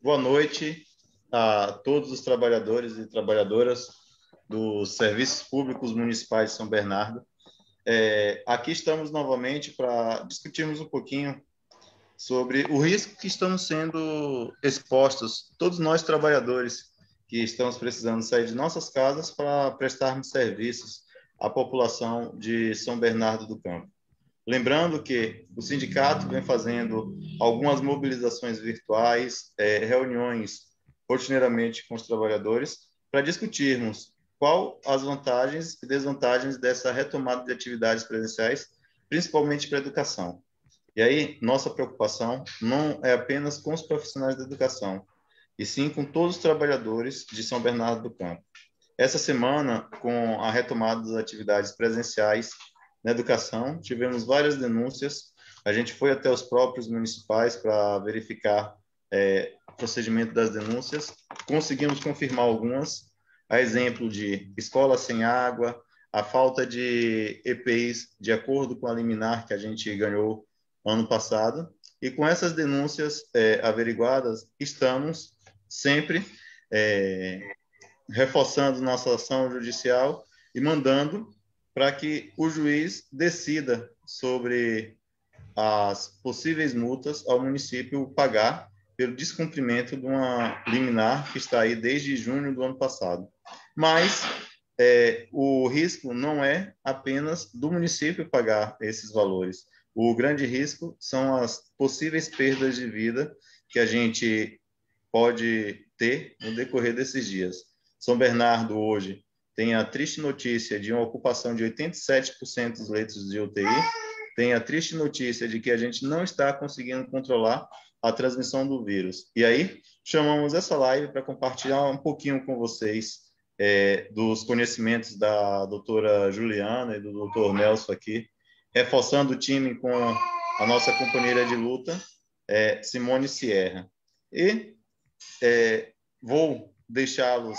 Boa noite a todos os trabalhadores e trabalhadoras dos Serviços Públicos Municipais de São Bernardo. Aqui estamos novamente para discutirmos um pouquinho sobre o risco que estamos sendo expostos, todos nós trabalhadores que estamos precisando sair de nossas casas para prestarmos serviços à população de São Bernardo do Campo. Lembrando que o sindicato vem fazendo algumas mobilizações virtuais, reuniões rotineiramente com os trabalhadores, para discutirmos qual as vantagens e desvantagens dessa retomada de atividades presenciais, principalmente para a educação. E aí, nossa preocupação não é apenas com os profissionais da educação, e sim com todos os trabalhadores de São Bernardo do Campo. Essa semana, com a retomada das atividades presenciais na educação, tivemos várias denúncias. A gente foi até os próprios municipais para verificar o procedimento das denúncias. Conseguimos confirmar algumas, a exemplo de escola sem água, a falta de EPIs de acordo com a liminar que a gente ganhou ano passado. E com essas denúncias averiguadas, estamos sempre reforçando nossa ação judicial e mandando para que o juiz decida sobre as possíveis multas ao município pagar pelo descumprimento de uma liminar que está aí desde junho do ano passado. Mas o risco não é apenas do município pagar esses valores. O grande risco são as possíveis perdas de vida que a gente pode ter no decorrer desses dias. São Bernardo hoje tem a triste notícia de uma ocupação de 87% dos leitos de UTI, tem a triste notícia de que a gente não está conseguindo controlar a transmissão do vírus. E aí, chamamos essa live para compartilhar um pouquinho com vocês dos conhecimentos da doutora Juliana e do doutor Nelson aqui, reforçando o time com a nossa companheira de luta, Simone Sierra. E vou deixá-los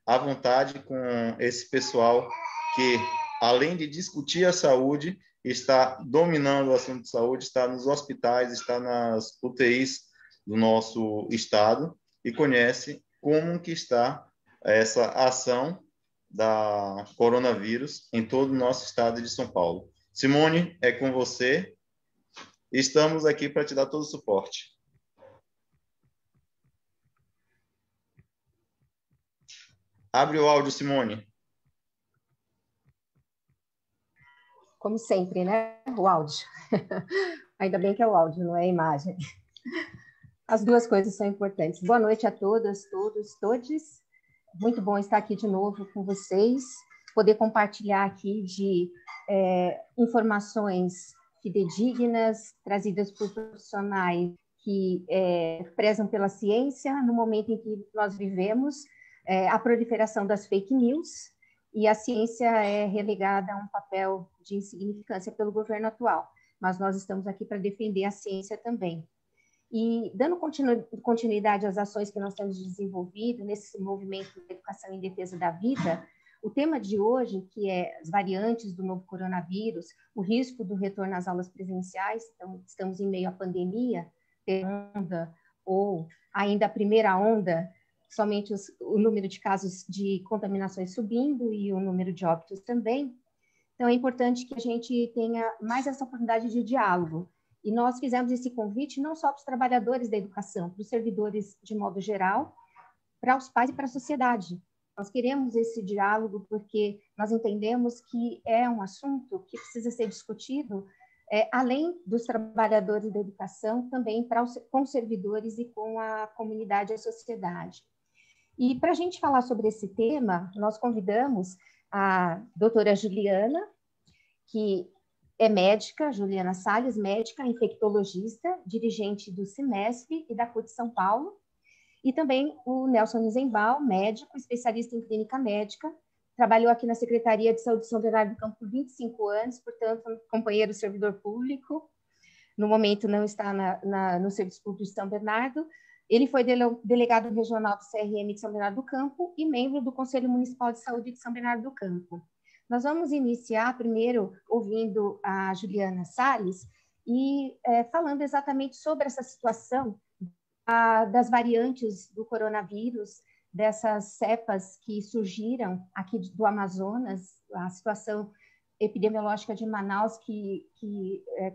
à vontade com esse pessoal que, além de discutir a saúde, está dominando o assunto de saúde, está nos hospitais, está nas UTIs do nosso estado e conhece como que está essa ação da coronavírus em todo o nosso estado de São Paulo. Simone, é com você. Estamos aqui para te dar todo o suporte. Abre o áudio, Simone. Como sempre, né? O áudio. Ainda bem que é o áudio, não é a imagem. As duas coisas são importantes. Boa noite a todas, todos, todes. Muito bom estar aqui de novo com vocês, poder compartilhar aqui de informações fidedignas, trazidas por profissionais que prezam pela ciência, no momento em que nós vivemos, a proliferação das fake news, e a ciência é relegada a um papel de insignificância pelo governo atual, mas nós estamos aqui para defender a ciência também. E dando continuidade às ações que nós temos desenvolvido nesse movimento de educação em defesa da vida, o tema de hoje, que é as variantes do novo coronavírus, o risco do retorno às aulas presenciais, então estamos em meio à pandemia, onda, ou ainda a primeira onda, somente o número de casos de contaminações subindo e o número de óbitos também. Então, é importante que a gente tenha mais essa oportunidade de diálogo. E nós fizemos esse convite não só para os trabalhadores da educação, para os servidores de modo geral, para os pais e para a sociedade. Nós queremos esse diálogo porque nós entendemos que é um assunto que precisa ser discutido além dos trabalhadores da educação, também com os servidores e com a comunidade e a sociedade. E para a gente falar sobre esse tema, nós convidamos a doutora Juliana, que é médica, Juliana Salles, médica, infectologista, dirigente do CIMESP e da CUT São Paulo, e também o Nelson Nizenbaum, médico, especialista em clínica médica, trabalhou aqui na Secretaria de Saúde de São Bernardo do Campo por 25 anos, portanto, companheiro servidor público, no momento não está no Serviço Público de São Bernardo. Ele foi delegado regional do CRM de São Bernardo do Campo e membro do Conselho Municipal de Saúde de São Bernardo do Campo. Nós vamos iniciar primeiro ouvindo a Juliana Salles e falando exatamente sobre essa situação das variantes do coronavírus, dessas cepas que surgiram aqui do Amazonas, a situação epidemiológica de Manaus, que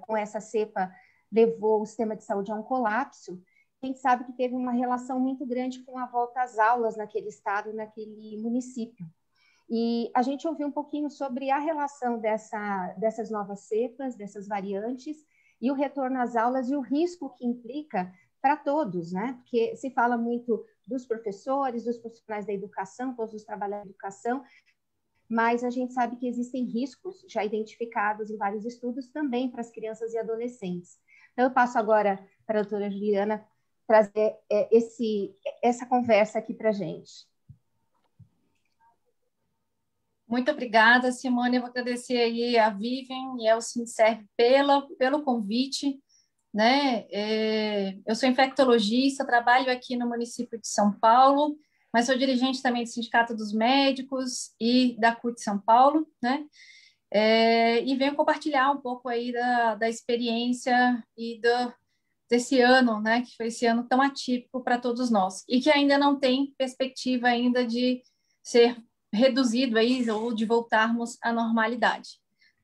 com essa cepa levou o sistema de saúde a um colapso. A gente sabe que teve uma relação muito grande com a volta às aulas naquele estado, naquele município. E a gente ouviu um pouquinho sobre a relação dessas novas cepas, dessas variantes, e o retorno às aulas e o risco que implica para todos, né? Porque se fala muito dos professores, dos profissionais da educação, todos os trabalhadores da educação, mas a gente sabe que existem riscos já identificados em vários estudos também para as crianças e adolescentes. Então, eu passo agora para a doutora Juliana trazer essa conversa aqui para a gente. Muito obrigada, Simone. Eu vou agradecer aí a Vivian e ao Sinserv pelo convite. Né? Eu sou infectologista, trabalho aqui no município de São Paulo, mas sou dirigente também do Sindicato dos Médicos e da CUT São Paulo, né? E venho compartilhar um pouco aí da experiência e desse ano, né? Que foi esse ano tão atípico para todos nós e que ainda não tem perspectiva ainda de ser reduzido aí ou de voltarmos à normalidade,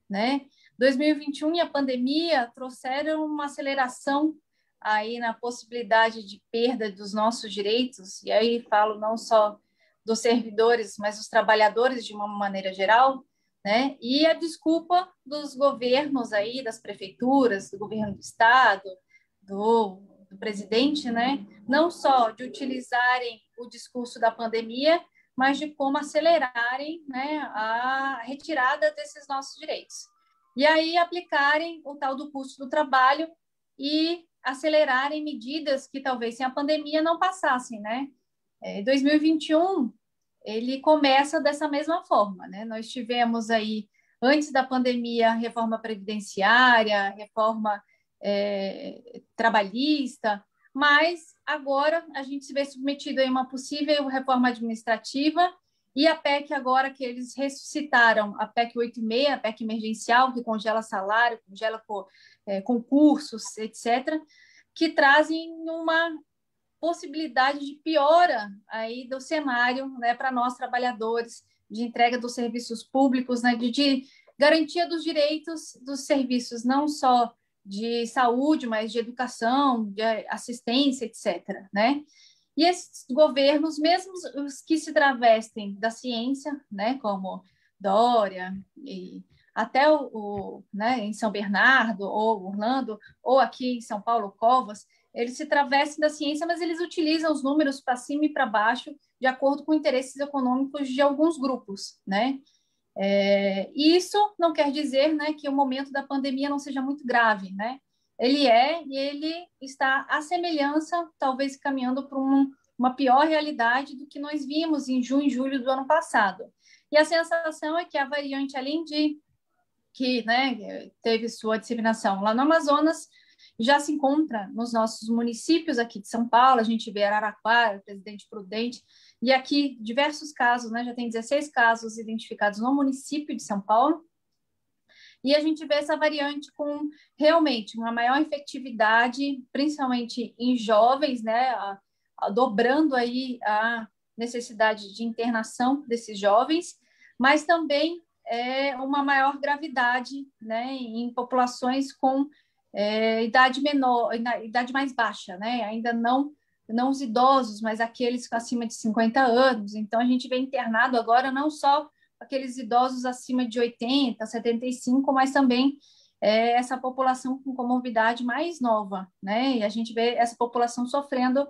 né? 2021 e a pandemia trouxeram uma aceleração aí na possibilidade de perda dos nossos direitos, e aí falo não só dos servidores, mas dos trabalhadores de uma maneira geral, né? E a desculpa dos governos aí, das prefeituras, do governo do estado, do presidente, né? Não só de utilizarem o discurso da pandemia, mas de como acelerarem, né, a retirada desses nossos direitos. E aí aplicarem o tal do custo do trabalho e acelerarem medidas que talvez sem a pandemia não passassem, né? 2021, ele começa dessa mesma forma, né? Nós tivemos aí, antes da pandemia, reforma previdenciária, reforma trabalhista, mas agora a gente se vê submetido a uma possível reforma administrativa e a PEC agora que eles ressuscitaram, a PEC 86, a PEC emergencial, que congela salário, congela concursos, etc., que trazem uma possibilidade de piora aí do cenário, né, para nós trabalhadores, de entrega dos serviços públicos, né, de garantia dos direitos dos serviços, não só de saúde, mas de educação, de assistência, etc., né? E esses governos, mesmo os que se travestem da ciência, né, como Dória, e até né, em São Bernardo, ou Orlando, ou aqui em São Paulo, Covas, eles se travestem da ciência, mas eles utilizam os números para cima e para baixo, de acordo com interesses econômicos de alguns grupos, né? Isso não quer dizer, né, que o momento da pandemia não seja muito grave, né? E ele está à semelhança, talvez caminhando para uma pior realidade do que nós vimos em junho e julho do ano passado. E a sensação é que a variante, além de que, né, teve sua disseminação lá no Amazonas, já se encontra nos nossos municípios aqui de São Paulo. A gente vê Araraquara, Presidente Prudente, e aqui diversos casos, né, já tem 16 casos identificados no município de São Paulo, e a gente vê essa variante com realmente uma maior efetividade, principalmente em jovens, né, dobrando aí a necessidade de internação desses jovens, mas também uma maior gravidade, né, em populações com idade menor, idade mais baixa, né, ainda não os idosos, mas aqueles acima de 50 anos. Então, a gente vê internado agora não só aqueles idosos acima de 80, 75, mas também essa população com comorbidade mais nova, né? E a gente vê essa população sofrendo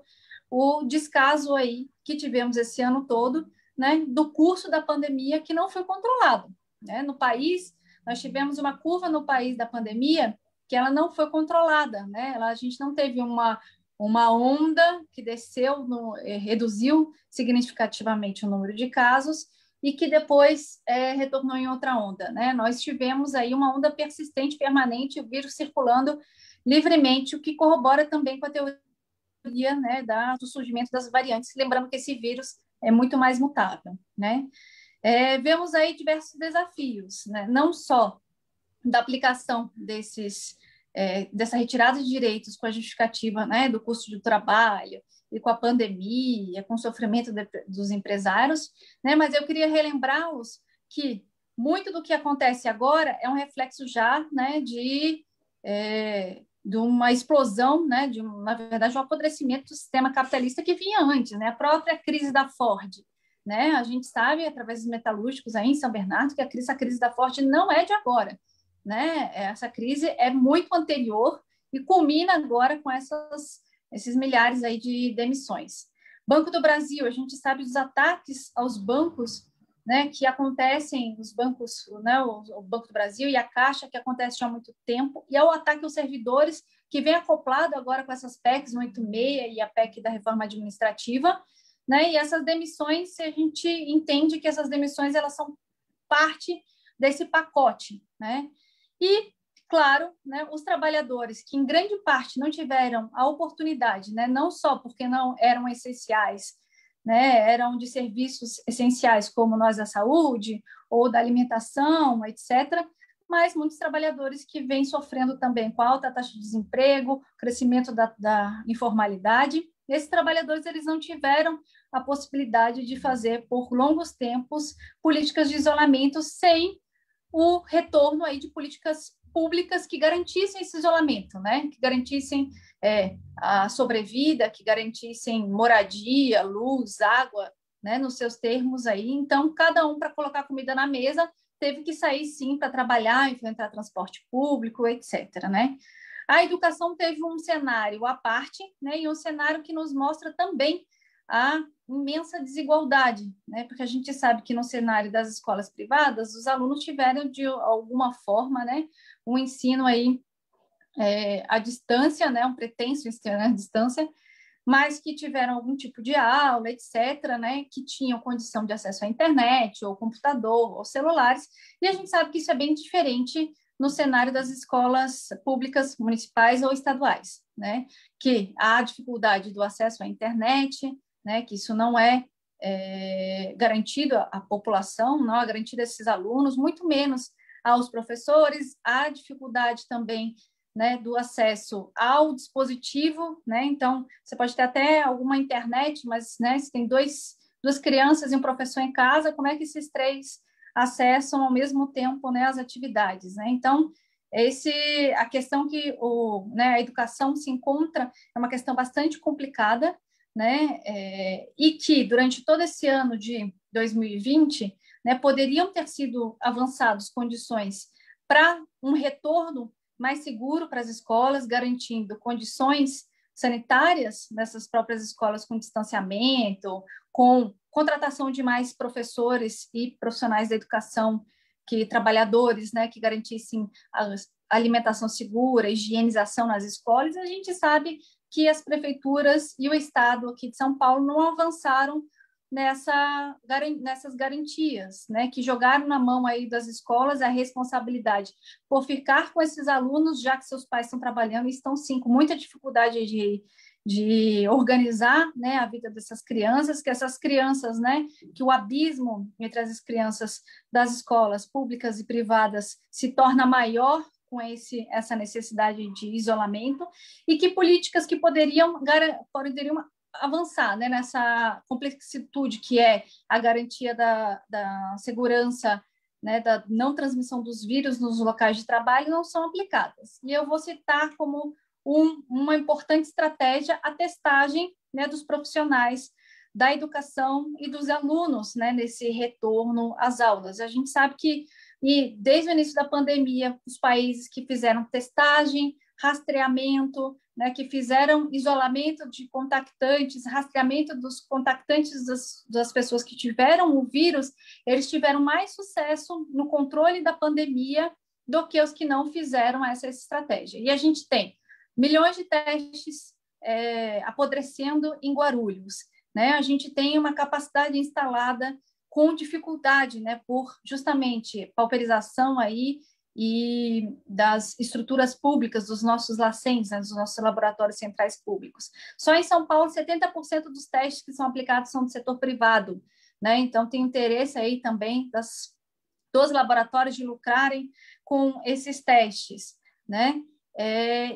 o descaso aí que tivemos esse ano todo, né? Do curso da pandemia que não foi controlado, né? No país, nós tivemos uma curva no país da pandemia que ela não foi controlada, né? A gente não teve uma onda que desceu, reduziu significativamente o número de casos e que depois retornou em outra onda, né? Nós tivemos aí uma onda persistente, permanente, o vírus circulando livremente, o que corrobora também com a teoria, né, do surgimento das variantes, lembrando que esse vírus é muito mais mutável, né? Vemos aí diversos desafios, né? Não só da aplicação dessa retirada de direitos com a justificativa, né, do custo do trabalho e com a pandemia, com o sofrimento dos empresários, né, mas eu queria relembrá-los que muito do que acontece agora é um reflexo já, né, de uma explosão, né, na verdade, um apodrecimento do sistema capitalista que vinha antes, né, a própria crise da Ford. Né? A gente sabe, através dos metalúrgicos aí em São Bernardo, que essa crise da Ford não é de agora. Né? Essa crise é muito anterior e culmina agora com esses milhares aí de demissões. Banco do Brasil, a gente sabe dos ataques aos bancos, né, que acontecem, os bancos, né, o Banco do Brasil e a Caixa, que acontece já há muito tempo, e ao ataque aos servidores, que vem acoplado agora com essas PECs 186 e a PEC da reforma administrativa, né, e essas demissões, a gente entende que essas demissões elas são parte desse pacote, né? E, claro, né, os trabalhadores que, em grande parte, não tiveram a oportunidade, né, não só porque não eram essenciais, né, eram de serviços essenciais, como nós da saúde ou da alimentação, etc., mas muitos trabalhadores que vêm sofrendo também com a alta taxa de desemprego, crescimento da informalidade. Esses trabalhadores eles não tiveram a possibilidade de fazer, por longos tempos, políticas de isolamento sem o retorno aí de políticas públicas que garantissem esse isolamento, né? Que garantissem a sobrevida, que garantissem moradia, luz, água, né? Nos seus termos aí. Então, cada um, para colocar comida na mesa, teve que sair, sim, para trabalhar, enfrentar transporte público, etc., né? A educação teve um cenário à parte, né? E um cenário que nos mostra também a imensa desigualdade, né? Porque a gente sabe que no cenário das escolas privadas, os alunos tiveram, de alguma forma, né, um ensino aí à distância, né, um pretenso ensino à distância, mas que tiveram algum tipo de aula, etc., né, que tinham condição de acesso à internet, ou computador, ou celulares, e a gente sabe que isso é bem diferente no cenário das escolas públicas, municipais ou estaduais, né, que há dificuldade do acesso à internet, né, que isso não é garantido à população, não é garantido a esses alunos, muito menos aos professores, há dificuldade também, né, do acesso ao dispositivo, né? Então, você pode ter até alguma internet, mas, né, se tem duas crianças e um professor em casa, como é que esses três acessam ao mesmo tempo, né, as atividades, né? Então, a questão que a educação se encontra é uma questão bastante complicada, né? E que durante todo esse ano de 2020, né, poderiam ter sido avançadas condições para um retorno mais seguro para as escolas, garantindo condições sanitárias nessas próprias escolas com distanciamento, com contratação de mais professores e profissionais da educação, trabalhadores, né, que garantissem a alimentação segura, higienização nas escolas. A gente sabe que as prefeituras e o Estado aqui de São Paulo não avançaram nessas garantias, né, que jogaram na mão aí das escolas a responsabilidade por ficar com esses alunos, já que seus pais estão trabalhando e estão, sim, com muita dificuldade de organizar, né, a vida dessas crianças, que essas crianças, né, que o abismo entre as crianças das escolas públicas e privadas se torna maior com essa necessidade de isolamento, e que políticas que poderiam avançar, né, nessa complexitude que é a garantia da segurança, né, da não transmissão dos vírus nos locais de trabalho, não são aplicadas. E eu vou citar como uma importante estratégia a testagem, né, dos profissionais da educação e dos alunos, né, nesse retorno às aulas. A gente sabe que desde o início da pandemia, os países que fizeram testagem, rastreamento, né, que fizeram isolamento de contactantes, rastreamento dos contactantes das pessoas que tiveram o vírus, eles tiveram mais sucesso no controle da pandemia do que os que não fizeram essa estratégia. E a gente tem milhões de testes apodrecendo em Guarulhos, né? A gente tem uma capacidade instalada com dificuldade, né, por justamente pauperização aí e das estruturas públicas dos nossos LACENs, né, dos nossos laboratórios centrais públicos. Só em São Paulo, 70% dos testes que são aplicados são do setor privado, né? Então, tem interesse aí também dos laboratórios de lucrarem com esses testes, né?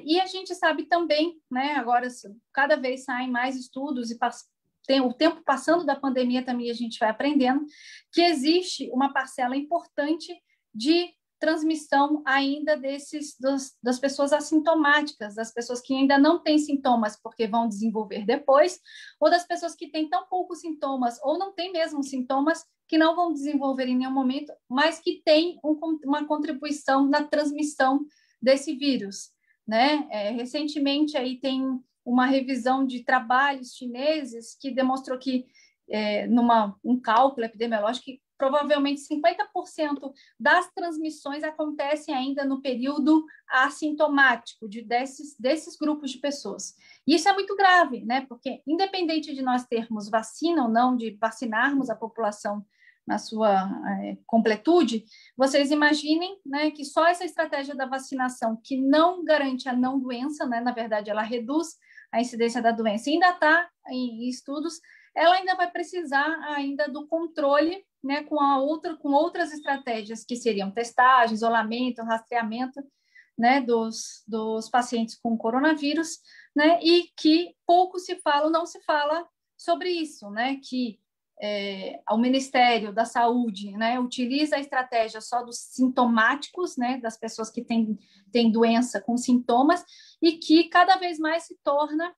E a gente sabe também, né? Agora, cada vez saem mais estudos e tem o tempo passando da pandemia também a gente vai aprendendo que existe uma parcela importante de transmissão ainda das pessoas assintomáticas, das pessoas que ainda não têm sintomas porque vão desenvolver depois, ou das pessoas que têm tão poucos sintomas ou não têm mesmo sintomas que não vão desenvolver em nenhum momento, mas que têm uma contribuição na transmissão desse vírus, né? Recentemente aí tem uma revisão de trabalhos chineses que demonstrou que, um cálculo epidemiológico, que provavelmente 50% das transmissões acontecem ainda no período assintomático desses grupos de pessoas. E isso é muito grave, né? Porque, independente de nós termos vacina ou não, de vacinarmos a população na sua completude, vocês imaginem, né, que só essa estratégia da vacinação, que não garante a não doença, né, na verdade, ela reduz a incidência da doença, ainda está em estudos, ela ainda vai precisar ainda do controle, né, com outras estratégias, que seriam testagem, isolamento, rastreamento, né, dos pacientes com coronavírus, né, e que pouco não se fala sobre isso, né, que o Ministério da Saúde, né, utiliza a estratégia só dos sintomáticos, né, das pessoas que têm doença com sintomas, e que cada vez mais se torna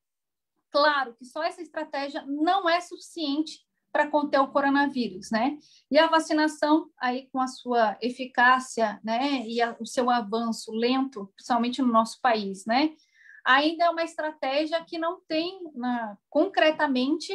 claro que só essa estratégia não é suficiente para conter o coronavírus, né? E a vacinação, aí com a sua eficácia, né, e o seu avanço lento, principalmente no nosso país, né, ainda é uma estratégia que não tem concretamente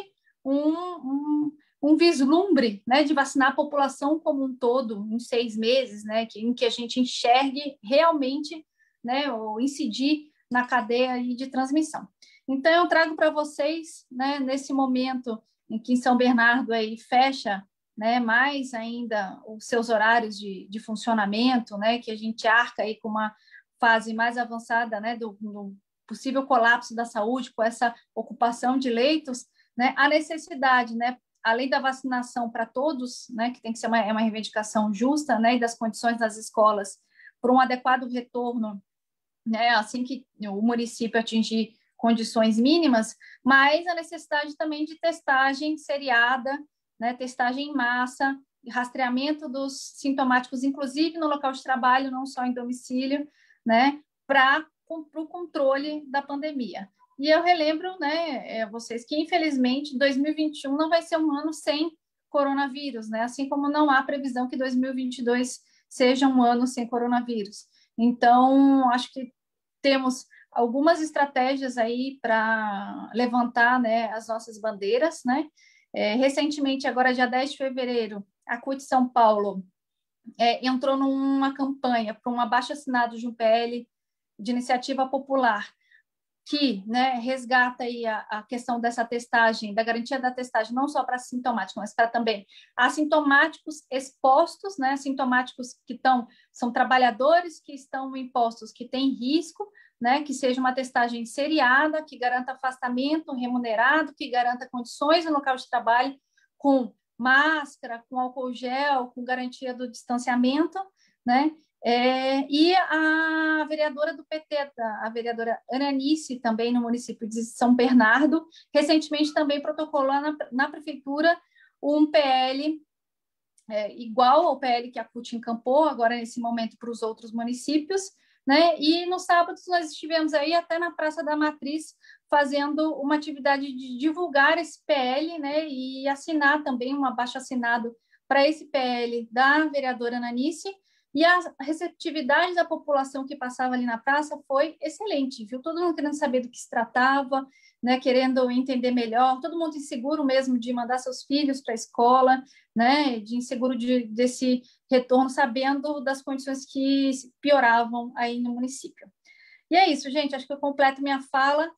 um vislumbre, né, de vacinar a população como um todo em 6 meses, né, em que a gente enxergue realmente, né, ou incidir na cadeia de transmissão. Então, eu trago para vocês, né, nesse momento em que São Bernardo aí fecha, né, mais ainda os seus horários de funcionamento, né, que a gente arca aí com uma fase mais avançada, né, do possível colapso da saúde, com essa ocupação de leitos, né, a necessidade, né, além da vacinação para todos, né, que tem que ser uma reivindicação justa, né, e das condições das escolas para um adequado retorno, né, assim que o município atingir condições mínimas, mas a necessidade também de testagem seriada, né, testagem em massa, rastreamento dos sintomáticos, inclusive no local de trabalho, não só em domicílio, né, para o controle da pandemia. E eu relembro, né, vocês que, infelizmente, 2021 não vai ser um ano sem coronavírus, né, assim como não há previsão que 2022 seja um ano sem coronavírus. Então, acho que temos algumas estratégias aí para levantar, né, as nossas bandeiras, né? Recentemente, agora dia 10 de fevereiro, a CUT São Paulo entrou numa campanha para um abaixo-assinado de um PL de iniciativa popular que, né, resgata aí a questão dessa testagem, da garantia da testagem, não só para assintomáticos, mas para também assintomáticos expostos, né, assintomáticos que são trabalhadores que estão em postos que têm risco, né, que seja uma testagem seriada, que garanta afastamento remunerado, que garanta condições no local de trabalho com máscara, com álcool gel, com garantia do distanciamento, né? E a vereadora do PT, a vereadora Ananice, também no município de São Bernardo, recentemente também protocolou na prefeitura um PL igual ao PL que a CUT encampou, agora nesse momento para os outros municípios, né? E no sábado nós estivemos aí até na Praça da Matriz fazendo uma atividade de divulgar esse PL, né? E assinar também um abaixo-assinado para esse PL da vereadora Ananice. E a receptividade da população que passava ali na praça foi excelente, viu? Todo mundo querendo saber do que se tratava, né? Querendo entender melhor, todo mundo inseguro mesmo de mandar seus filhos para a escola, né? De inseguro desse retorno, sabendo das condições que pioravam aí no município. E é isso, gente, acho que eu completo minha fala,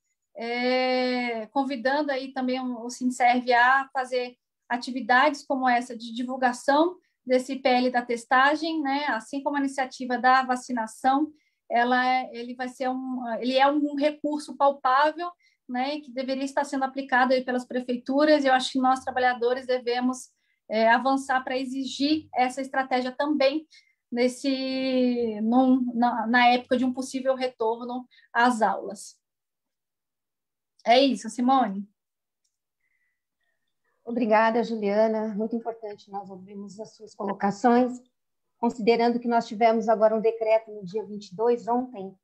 convidando aí também o Sinserv a fazer atividades como essa de divulgação desse PL da testagem, né? Assim como a iniciativa da vacinação, ele é um recurso palpável, né? Que deveria estar sendo aplicado aí pelas prefeituras. E eu acho que nós trabalhadores devemos avançar para exigir essa estratégia também na época de um possível retorno às aulas. É isso, Simone. Obrigada, Juliana. Muito importante nós ouvimos as suas colocações, considerando que nós tivemos agora um decreto no dia 22, ontem,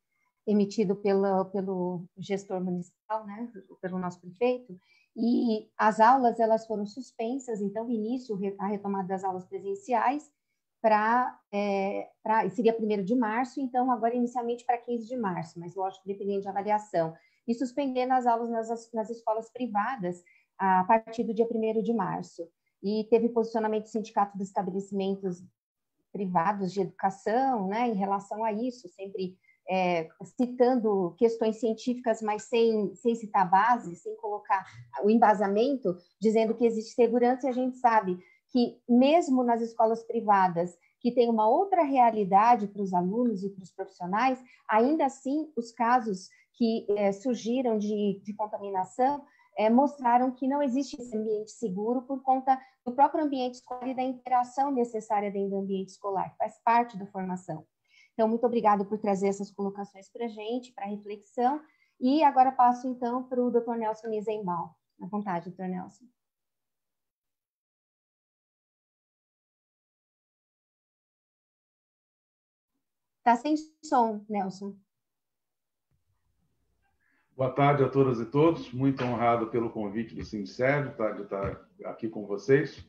emitido pelo gestor municipal, né, pelo nosso prefeito, e as aulas elas foram suspensas, então o início, a retomada das aulas presenciais seria 1º de março, então agora inicialmente para 15 de março, mas lógico, dependendo de avaliação, e suspendendo as aulas nas escolas privadas a partir do dia 1º de março. E teve posicionamento do Sindicato dos Estabelecimentos Privados de Educação, né, em relação a isso, sempre citando questões científicas, mas sem citar base, sem colocar o embasamento, dizendo que existe segurança, e a gente sabe que mesmo nas escolas privadas, que tem uma outra realidade para os alunos e para os profissionais, ainda assim, os casos que surgiram de contaminação mostraram que não existe esse ambiente seguro por conta do próprio ambiente escolar e da interação necessária dentro do ambiente escolar, faz parte da formação. Então, muito obrigada por trazer essas colocações para a gente, para reflexão. E agora passo, então, para o Dr. Nelson Nizenbaum. À vontade, Dr. Nelson. Está sem som, Nelson. Boa tarde a todas e todos. Muito honrado pelo convite do Sindicerv, de estar aqui com vocês.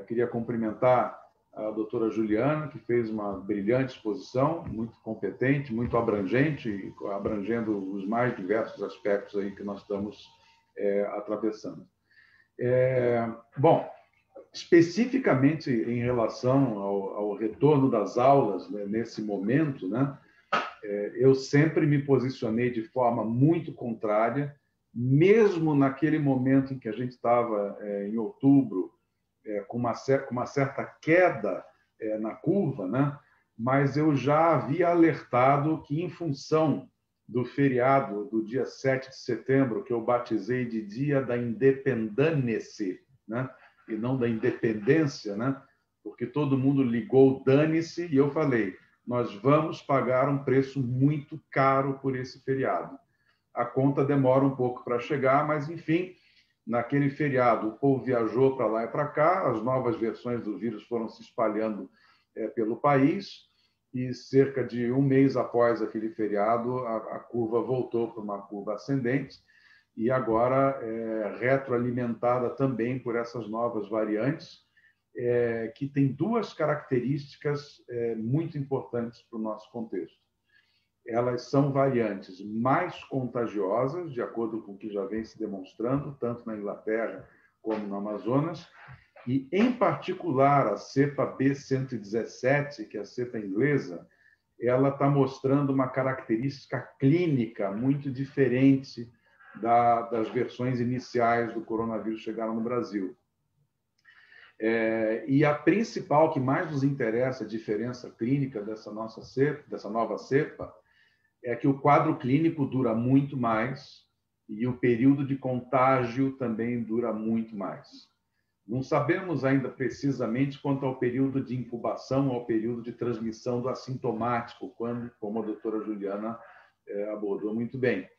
Queria cumprimentar a doutora Juliana, que fez uma brilhante exposição, muito competente, muito abrangente, abrangendo os mais diversos aspectos aí que nós estamos atravessando. Bom, especificamente em relação ao retorno das aulas, né, nesse momento, né, eu sempre me posicionei de forma muito contrária, mesmo naquele momento em que a gente estava em outubro, com uma certa queda na curva, né? Mas eu já havia alertado que, em função do feriado do dia 7 de setembro, que eu batizei de Dia da Independência, né? E não da independência, né? Porque todo mundo ligou dane-se, e eu falei, nós vamos pagar um preço muito caro por esse feriado. A conta demora um pouco para chegar, mas, enfim, naquele feriado, o povo viajou para lá e para cá, as novas versões do vírus foram se espalhando pelo país, e cerca de um mês após aquele feriado, a curva voltou para uma curva ascendente, e agora retroalimentada também por essas novas variantes, que tem duas características muito importantes para o nosso contexto. Elas são variantes mais contagiosas, de acordo com o que já vem se demonstrando, tanto na Inglaterra como no Amazonas, e, em particular, a cepa B117, que é a cepa inglesa, ela está mostrando uma característica clínica muito diferente das versões iniciais do coronavírus que chegaram no Brasil. E a principal, que mais nos interessa, a diferença clínica dessa nova cepa, é que o quadro clínico dura muito mais e o período de contágio também dura muito mais. Não sabemos ainda precisamente quanto ao período de incubação, ao período de transmissão do assintomático, como a doutora Juliana abordou muito bem.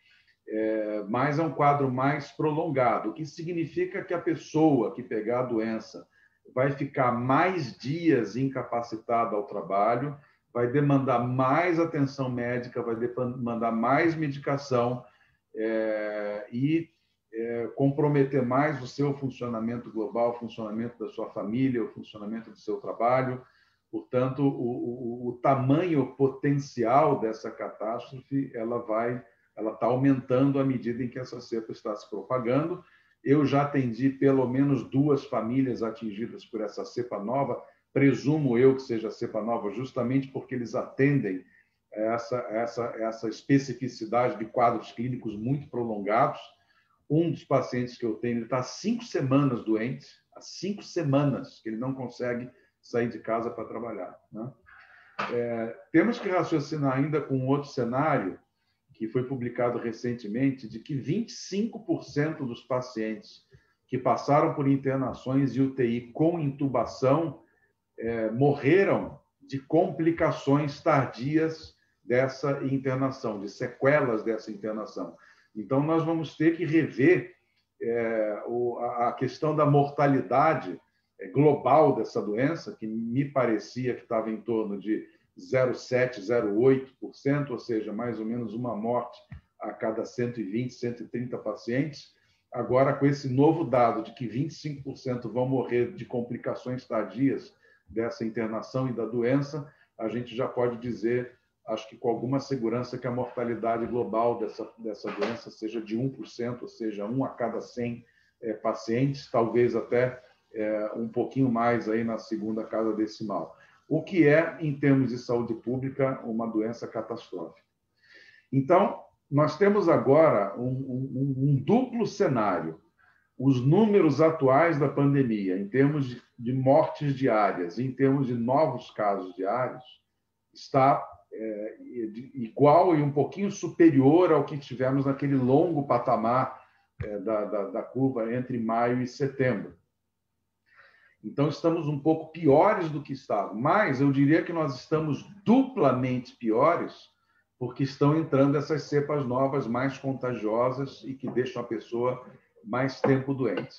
Mas é um quadro mais prolongado, o que significa que a pessoa que pegar a doença vai ficar mais dias incapacitada ao trabalho, vai demandar mais atenção médica, vai demandar mais medicação e comprometer mais o seu funcionamento global, o funcionamento da sua família, o funcionamento do seu trabalho. Portanto, o tamanho potencial dessa catástrofe ela está aumentando à medida em que essa cepa está se propagando. Eu já atendi pelo menos 2 famílias atingidas por essa cepa nova, presumo eu que seja cepa nova, justamente porque eles atendem essa especificidade de quadros clínicos muito prolongados. Um dos pacientes que eu tenho está há 5 semanas doente, há 5 semanas que ele não consegue sair de casa para trabalhar, né? Temos que raciocinar ainda com um outro cenário que foi publicado recentemente, de que 25% dos pacientes que passaram por internações de UTI com intubação morreram de complicações tardias dessa internação, de sequelas dessa internação. Então, nós vamos ter que rever a questão da mortalidade global dessa doença, que me parecia que estava em torno de 0,7%, 0,8%, ou seja, mais ou menos uma morte a cada 120, 130 pacientes. Agora, com esse novo dado de que 25% vão morrer de complicações tardias dessa internação e da doença, a gente já pode dizer, acho que com alguma segurança, que a mortalidade global dessa doença seja de 1%, ou seja, 1 a cada 100 pacientes, talvez até um pouquinho mais aí na segunda casa decimal. O que é, em termos de saúde pública, uma doença catastrófica. Então, nós temos agora um duplo cenário. Os números atuais da pandemia, em termos de mortes diárias, em termos de novos casos diários, está igual e um pouquinho superior ao que tivemos naquele longo patamar da curva entre maio e setembro. Então, estamos um pouco piores do que estávamos, mas eu diria que nós estamos duplamente piores porque estão entrando essas cepas novas mais contagiosas e que deixam a pessoa mais tempo doente.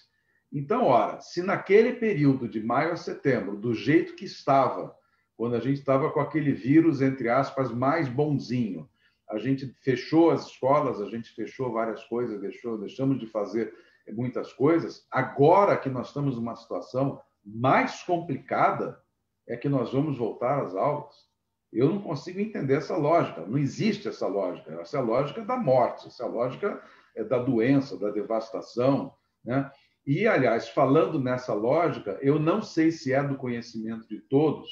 Então, ora, se naquele período de maio a setembro, do jeito que estava, quando a gente estava com aquele vírus, entre aspas, mais bonzinho, a gente fechou as escolas, a gente fechou várias coisas, deixamos de fazer muitas coisas, agora que nós estamos numa situação mais complicada, é que nós vamos voltar às aulas. Eu não consigo entender essa lógica, não existe essa lógica. Essa é a lógica da morte, essa é a lógica da doença, da devastação, né? E, aliás, falando nessa lógica, eu não sei se é do conhecimento de todos,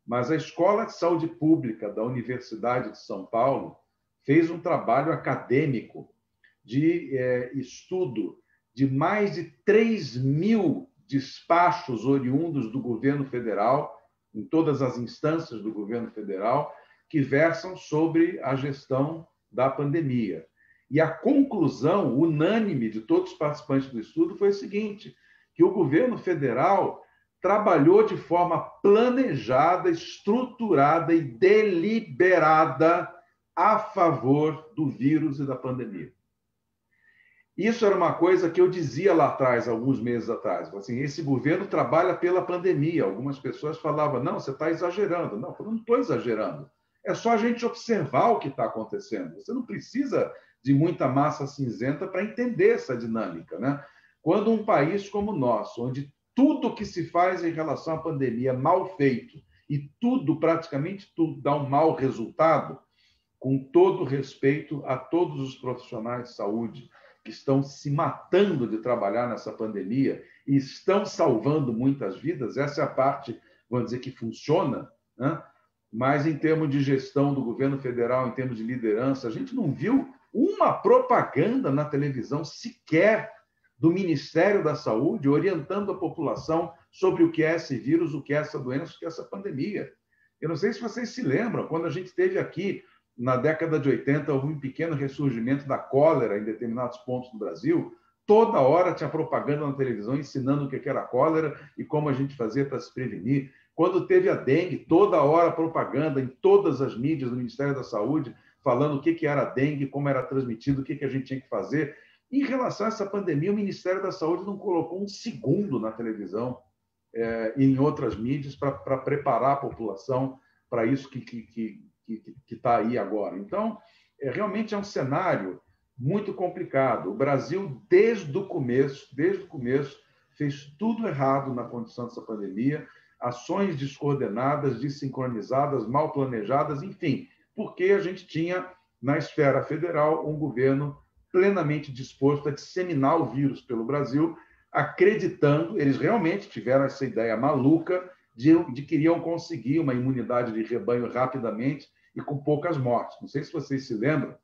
mas a Escola de Saúde Pública da Universidade de São Paulo fez um trabalho acadêmico de estudo de mais de 3.000 despachos oriundos do governo federal, em todas as instâncias do governo federal, que versam sobre a gestão da pandemia. E a conclusão unânime de todos os participantes do estudo foi o seguinte, que o governo federal trabalhou de forma planejada, estruturada e deliberada a favor do vírus e da pandemia. Isso era uma coisa que eu dizia lá atrás, alguns meses atrás. Assim, esse governo trabalha pela pandemia. Algumas pessoas falavam, não, você está exagerando. Não, eu não estou exagerando. É só a gente observar o que está acontecendo. Você não precisa de muita massa cinzenta para entender essa dinâmica, né? Quando um país como o nosso, onde tudo que se faz em relação à pandemia é mal feito e tudo, praticamente tudo, dá um mau resultado, com todo respeito a todos os profissionais de saúde que estão se matando de trabalhar nessa pandemia e estão salvando muitas vidas, essa é a parte, vamos dizer, que funciona, né? Mas em termos de gestão do governo federal, em termos de liderança, a gente não viu uma propaganda na televisão sequer do Ministério da Saúde orientando a população sobre o que é esse vírus, o que é essa doença, o que é essa pandemia. Eu não sei se vocês se lembram, quando a gente teve aqui na década de 80, houve um pequeno ressurgimento da cólera em determinados pontos do Brasil. Toda hora tinha propaganda na televisão ensinando o que era a cólera e como a gente fazia para se prevenir. Quando teve a dengue, toda hora propaganda em todas as mídias do Ministério da Saúde, falando o que era a dengue, como era transmitido, o que a gente tinha que fazer. Em relação a essa pandemia, o Ministério da Saúde não colocou um segundo na televisão e em outras mídias para preparar a população para isso que está aí agora. Então, realmente é um cenário muito complicado. O Brasil, desde o começo, fez tudo errado na condição dessa pandemia, ações descoordenadas, desincronizadas, mal planejadas, enfim, porque a gente tinha, na esfera federal, um governo plenamente disposto a disseminar o vírus pelo Brasil, acreditando, eles realmente tiveram essa ideia maluca de que iriam conseguir uma imunidade de rebanho rapidamente e com poucas mortes. Não sei se vocês se lembram,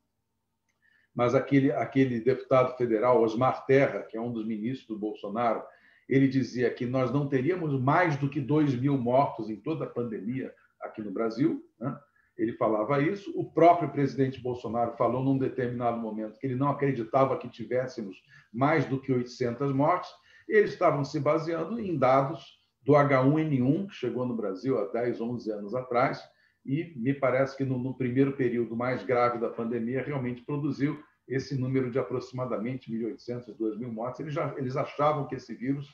mas aquele deputado federal, Osmar Terra, que é um dos ministros do Bolsonaro, ele dizia que nós não teríamos mais do que 2.000 mortos em toda a pandemia aqui no Brasil, né? ele falava isso. O próprio presidente Bolsonaro falou num determinado momento que ele não acreditava que tivéssemos mais do que 800 mortes. Eles estavam se baseando em dados do H1N1, que chegou no Brasil há 10, 11 anos atrás, e me parece que no primeiro período mais grave da pandemia realmente produziu esse número de aproximadamente 1.800, 2.000 mortes. Eles achavam que esse vírus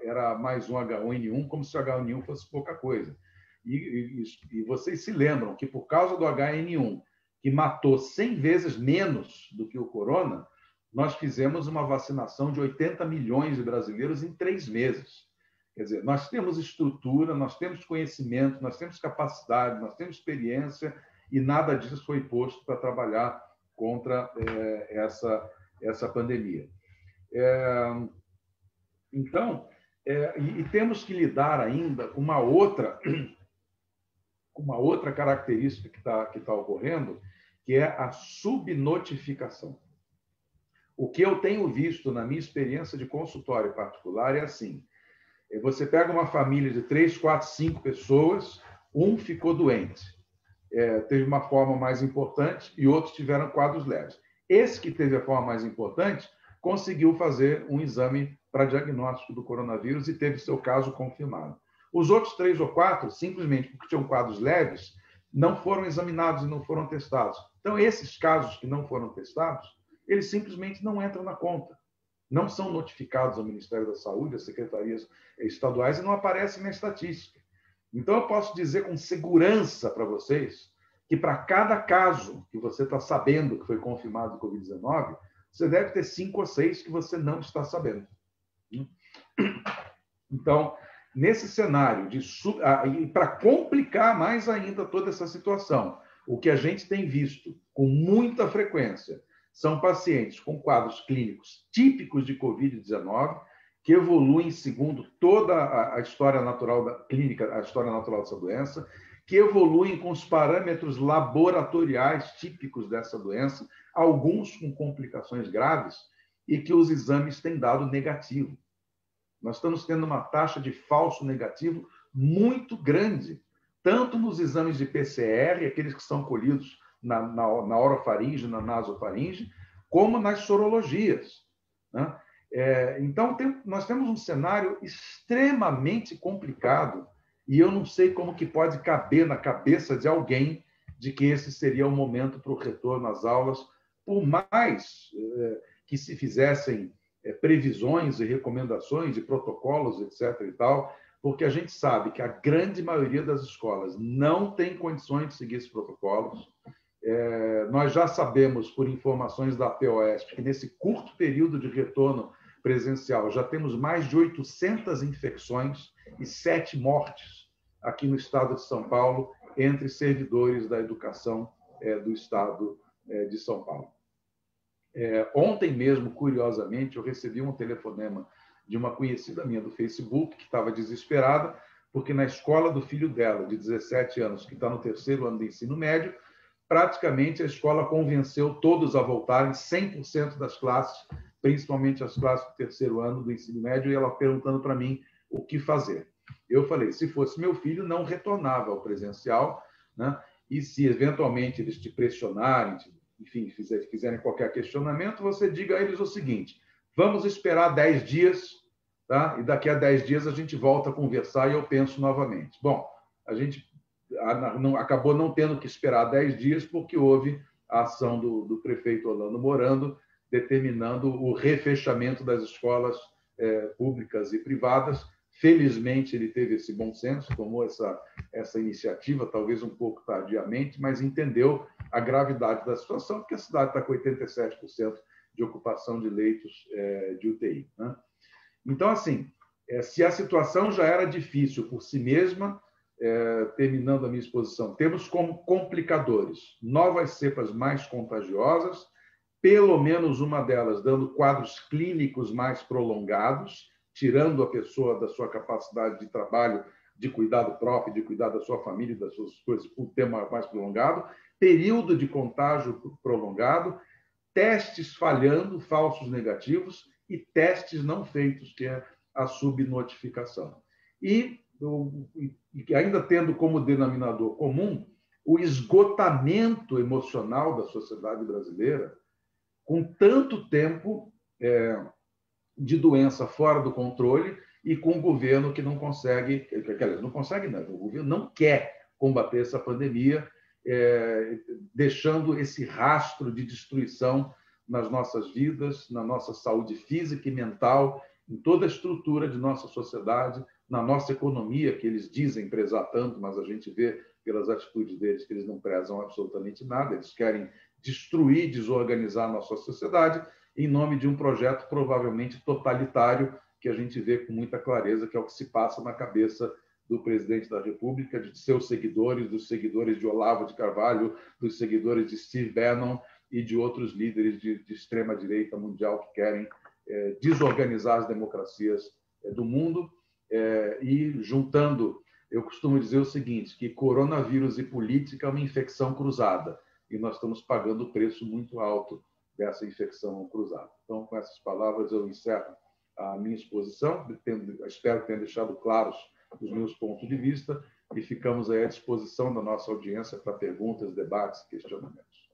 era mais um H1N1, como se o H1N1 fosse pouca coisa. E vocês se lembram que, por causa do H1N1, que matou 100 vezes menos do que o corona, nós fizemos uma vacinação de 80 milhões de brasileiros em 3 meses. Quer dizer, nós temos estrutura, nós temos conhecimento, nós temos capacidade, nós temos experiência, e nada disso foi posto para trabalhar contra essa pandemia. Então, e temos que lidar ainda com uma outra característica que tá ocorrendo, que é a subnotificação. O que eu tenho visto na minha experiência de consultório particular é assim: você pega uma família de 3, 4, 5 pessoas, um ficou doente, teve uma forma mais importante e outros tiveram quadros leves. Esse que teve a forma mais importante conseguiu fazer um exame para diagnóstico do coronavírus e teve seu caso confirmado. Os outros 3 ou 4, simplesmente porque tinham quadros leves, não foram examinados e não foram testados. Então, esses casos que não foram testados, eles simplesmente não entram na conta. Não são notificados ao Ministério da Saúde, às secretarias estaduais, e não aparecem na estatística. Então, eu posso dizer com segurança para vocês que, para cada caso que você está sabendo que foi confirmado de Covid-19, você deve ter 5 ou 6 que você não está sabendo. Então, nesse cenário, e para complicar mais ainda toda essa situação, o que a gente tem visto com muita frequência são pacientes com quadros clínicos típicos de Covid-19, que evoluem segundo toda a história natural da clínica, a história natural dessa doença, que evoluem com os parâmetros laboratoriais típicos dessa doença, alguns com complicações graves, e que os exames têm dado negativo. Nós estamos tendo uma taxa de falso negativo muito grande, tanto nos exames de PCR, aqueles que são colhidos na orofaringe, na nasofaringe, como nas sorologias, né? Então, nós temos um cenário extremamente complicado e eu não sei como que pode caber na cabeça de alguém de que esse seria o momento para o retorno às aulas, por mais que se fizessem previsões e recomendações e protocolos, etc. e tal, porque a gente sabe que a grande maioria das escolas não tem condições de seguir esses protocolos. Nós já sabemos, por informações da POSP, que nesse curto período de retorno presencial já temos mais de 800 infecções e 7 mortes aqui no estado de São Paulo, entre servidores da educação do estado de São Paulo. Ontem mesmo, curiosamente, eu recebi um telefonema de uma conhecida minha do Facebook, que estava desesperada, porque na escola do filho dela, de 17 anos, que está no 3º ano do ensino médio, praticamente a escola convenceu todos a voltarem, 100% das classes, principalmente as classes do 3º ano do ensino médio, e ela perguntando para mim o que fazer. Eu falei, se fosse meu filho, não retornava ao presencial, né? E se eventualmente eles te pressionarem, enfim, fizerem qualquer questionamento, você diga a eles o seguinte: vamos esperar 10 dias, tá? E daqui a 10 dias a gente volta a conversar e eu penso novamente. Bom, a gente acabou não tendo que esperar 10 dias porque houve a ação do prefeito Orlando Morando determinando o refechamento das escolas públicas e privadas. Felizmente, ele teve esse bom senso, tomou essa iniciativa, talvez um pouco tardiamente, mas entendeu a gravidade da situação, porque a cidade está com 87% de ocupação de leitos de UTI, né? Então, assim, se a situação já era difícil por si mesma, terminando a minha exposição, temos como complicadores novas cepas mais contagiosas, pelo menos uma delas dando quadros clínicos mais prolongados, tirando a pessoa da sua capacidade de trabalho, de cuidado próprio, de cuidar da sua família e das suas coisas por tempo mais prolongado, período de contágio prolongado, testes falhando, falsos negativos, e testes não feitos, que é a subnotificação. E ainda tendo como denominador comum o esgotamento emocional da sociedade brasileira, com tanto tempo de doença fora do controle e com um governo que não consegue, não consegue, não, o governo não quer combater essa pandemia, deixando esse rastro de destruição nas nossas vidas, na nossa saúde física e mental, em toda a estrutura de nossa sociedade, na nossa economia, que eles dizem prezar tanto, mas a gente vê pelas atitudes deles que eles não prezam absolutamente nada, eles querem destruir, desorganizar a nossa sociedade em nome de um projeto provavelmente totalitário, que a gente vê com muita clareza que é o que se passa na cabeça do presidente da República, de seus seguidores, dos seguidores de Olavo de Carvalho, dos seguidores de Steve Bannon e de outros líderes de extrema-direita mundial que querem desorganizar as democracias do mundo. E juntando, eu costumo dizer o seguinte, que coronavírus e política é uma infecção cruzada, e nós estamos pagando o preço muito alto dessa infecção cruzada. Então, com essas palavras, eu encerro a minha exposição, espero que tenha deixado claros os meus pontos de vista, e ficamos aí à disposição da nossa audiência para perguntas, debates e questionamentos.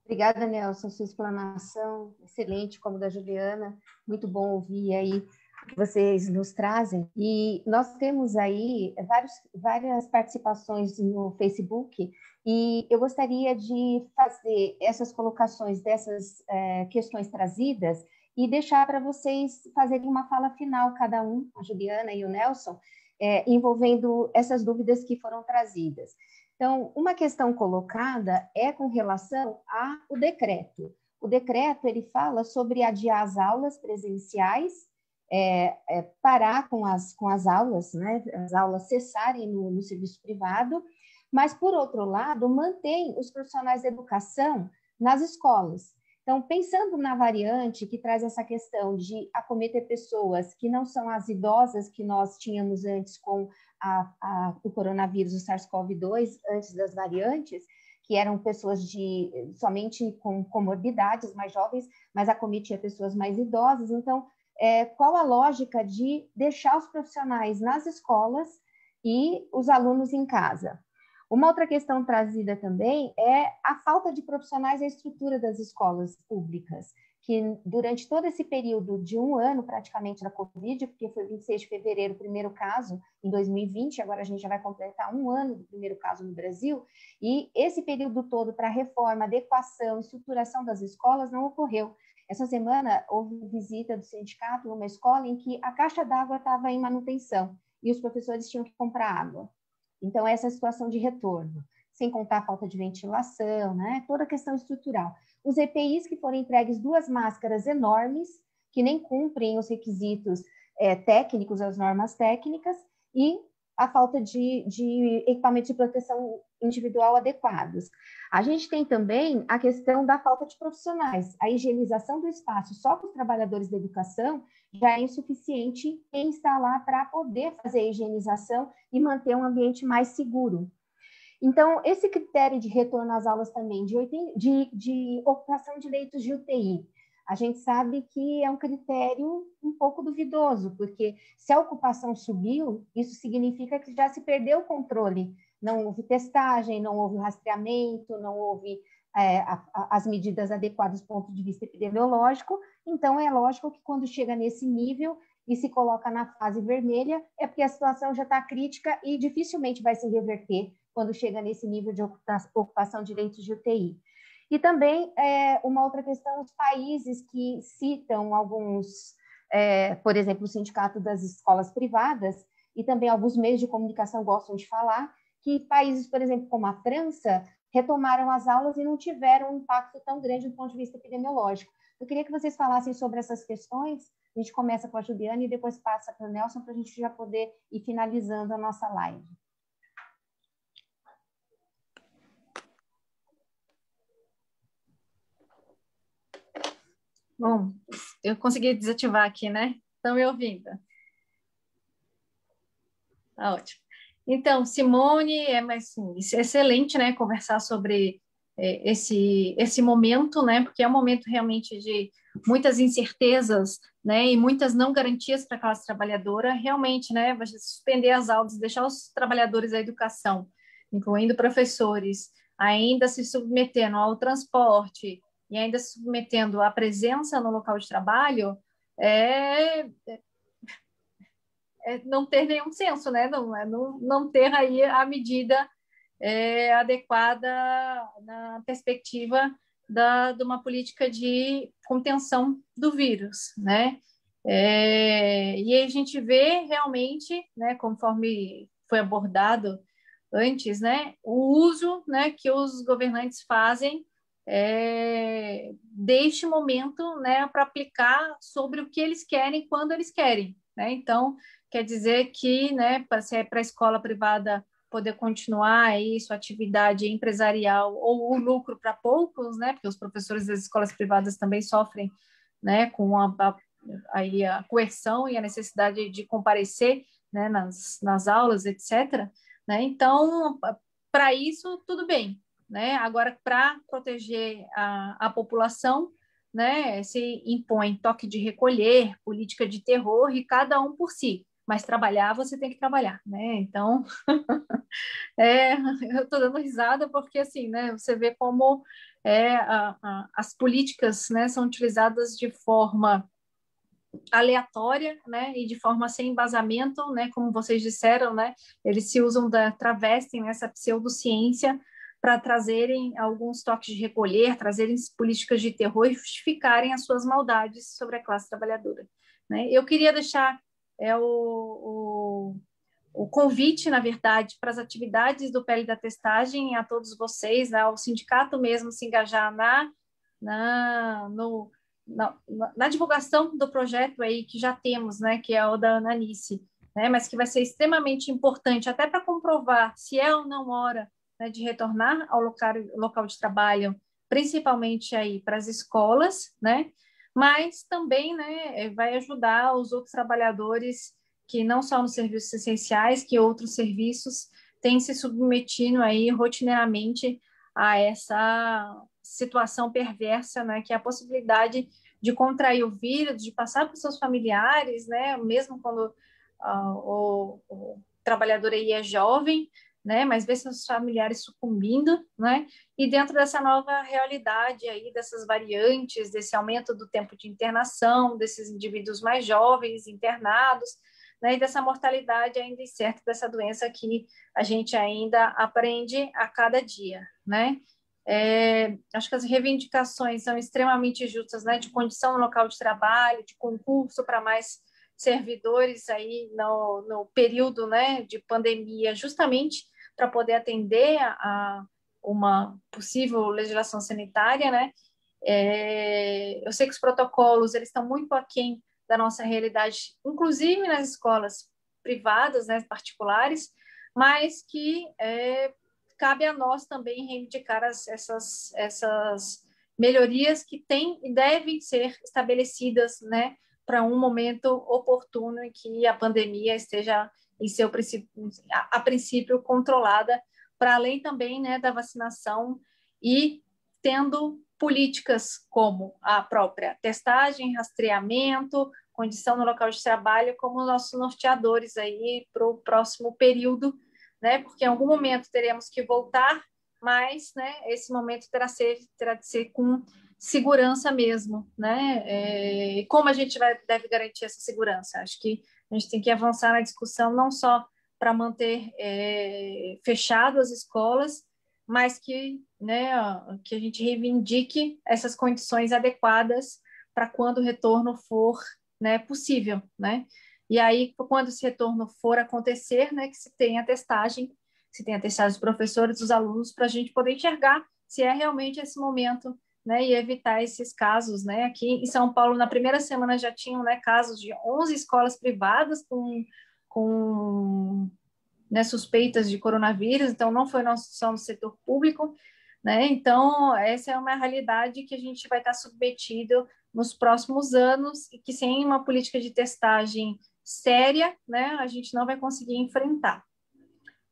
Obrigada, Nelson, sua explanação excelente, como da Juliana, muito bom ouvir aí o que vocês nos trazem. E nós temos aí várias participações no Facebook, e eu gostaria de fazer essas colocações dessas questões trazidas e deixar para vocês fazerem uma fala final, cada um, a Juliana e o Nelson, envolvendo essas dúvidas que foram trazidas. Então, uma questão colocada é com relação ao decreto. O decreto, ele fala sobre adiar as aulas presenciais, parar com as aulas, né? As aulas cessarem no serviço privado, mas, por outro lado, mantém os profissionais da educação nas escolas. Então, pensando na variante que traz essa questão de acometer pessoas que não são as idosas que nós tínhamos antes com o coronavírus, o SARS-CoV-2, antes das variantes, que eram pessoas somente com comorbidades mais jovens, mas acometia pessoas mais idosas. Então, qual a lógica de deixar os profissionais nas escolas e os alunos em casa? Uma outra questão trazida também é a falta de profissionais na estrutura das escolas públicas, que durante todo esse período de um ano, praticamente, da Covid, porque foi 26 de fevereiro o primeiro caso, em 2020, agora a gente já vai completar um ano do primeiro caso no Brasil, e esse período todo para reforma, adequação, estruturação das escolas não ocorreu. Essa semana houve visita do sindicato numa escola em que a caixa d'água estava em manutenção e os professores tinham que comprar água. Então, essa é a situação de retorno, sem contar a falta de ventilação, né? Toda a questão estrutural. Os EPIs que foram entregues 2 máscaras enormes, que nem cumprem os requisitos técnicos, as normas técnicas, e a falta de equipamentos de proteção individual adequados. A gente tem também a questão da falta de profissionais. A higienização do espaço só com os trabalhadores da educação já é insuficiente quem está lá para poder fazer a higienização e manter um ambiente mais seguro. Então, esse critério de retorno às aulas também, de ocupação de leitos de UTI, a gente sabe que é um critério um pouco duvidoso, porque se a ocupação subiu, isso significa que já se perdeu o controle. Não houve testagem, não houve rastreamento, não houve as medidas adequadas do ponto de vista epidemiológico. Então, é lógico que quando chega nesse nível e se coloca na fase vermelha, é porque a situação já está crítica e dificilmente vai se reverter quando chega nesse nível de ocupação de leitos de UTI. E também, uma outra questão, os países que citam alguns, por exemplo, o Sindicato das Escolas Privadas, e também alguns meios de comunicação gostam de falar, que países, por exemplo, como a França, retomaram as aulas e não tiveram um impacto tão grande do ponto de vista epidemiológico. Eu queria que vocês falassem sobre essas questões. A gente começa com a Juliana e depois passa para o Nelson, para a gente já poder ir finalizando a nossa live. Bom, eu consegui desativar aqui, né? Estão me ouvindo? Tá ótimo. Então, Simone, assim, excelente, né, conversar sobre esse momento, né, porque é um momento realmente de muitas incertezas, né, e muitas não garantias para a classe trabalhadora, realmente, né, suspender as aulas, deixar os trabalhadores da educação incluindo professores, ainda se submetendo ao transporte e ainda se submetendo à presença no local de trabalho, não ter nenhum senso, né? Não ter aí a medida adequada na perspectiva de uma política de contenção do vírus, né? E aí a gente vê realmente, né, conforme foi abordado antes, né, o uso, né, que os governantes fazem deste momento, né, para aplicar sobre o que eles querem, quando eles querem, né? Então, quer dizer que, né, para a escola privada poder continuar aí sua atividade empresarial ou o lucro para poucos, né, porque os professores das escolas privadas também sofrem, né, com aí a coerção e a necessidade de comparecer, né, nas aulas, etc., né? Então, para isso, tudo bem, né? Agora, para proteger a população, né, se impõe toque de recolher, política de terror e cada um por si. Mas trabalhar, você tem que trabalhar, né? Então, eu estou dando risada porque, assim, né, você vê como as políticas, né, são utilizadas de forma aleatória, né, e de forma sem embasamento, né, como vocês disseram, né, eles se usam travestem essa pseudociência para trazerem alguns toques de recolher, trazerem políticas de terror e justificarem as suas maldades sobre a classe trabalhadora, né? Eu queria deixar o convite, na verdade, para as atividades do PL da Testagem a todos vocês, né, ao sindicato mesmo se engajar na divulgação do projeto aí que já temos, né, que é o da Ananice, né, mas que vai ser extremamente importante até para comprovar se é ou não hora, né, de retornar ao local de trabalho, principalmente aí para as escolas, né, mas também, né, vai ajudar os outros trabalhadores que não só nos serviços essenciais, que outros serviços têm se submetido aí rotineiramente a essa situação perversa, né, que é a possibilidade de contrair o vírus, de passar para os seus familiares, né, mesmo quando o trabalhador aí é jovem, né, mas vê seus familiares sucumbindo, né, e dentro dessa nova realidade aí, dessas variantes, desse aumento do tempo de internação, desses indivíduos mais jovens internados, né, e dessa mortalidade ainda incerta dessa doença que a gente ainda aprende a cada dia, né? Acho que as reivindicações são extremamente justas, né, de condição no local de trabalho, de concurso para mais servidores aí no período, né, de pandemia, justamente para poder atender a uma possível legislação sanitária, né? Eu sei que os protocolos eles estão muito aquém da nossa realidade, inclusive nas escolas privadas, né, particulares, mas que cabe a nós também reivindicar essas melhorias que têm e devem ser estabelecidas, né, para um momento oportuno em que a pandemia esteja em seu princípio, a princípio controlada, para além também, né, da vacinação e tendo políticas como a própria testagem, rastreamento, condição no local de trabalho como nossos norteadores aí para o próximo período, né? Porque em algum momento teremos que voltar, mas, né, esse momento terá de ser com segurança mesmo, né? Como a gente deve garantir essa segurança? Acho que a gente tem que avançar na discussão não só para manter fechado as escolas, mas que, né, que a gente reivindique essas condições adequadas para quando o retorno for, né, possível, né? E aí, quando esse retorno for acontecer, né, que se tenha testagem dos professores, dos alunos, para a gente poder enxergar se é realmente esse momento, né, e evitar esses casos, né? Aqui em São Paulo, na primeira semana já tinham, né, casos de 11 escolas privadas com né, suspeitas de coronavírus, então não foi só no setor público, né? Então, essa é uma realidade que a gente vai estar submetido nos próximos anos e que sem uma política de testagem séria, né, a gente não vai conseguir enfrentar.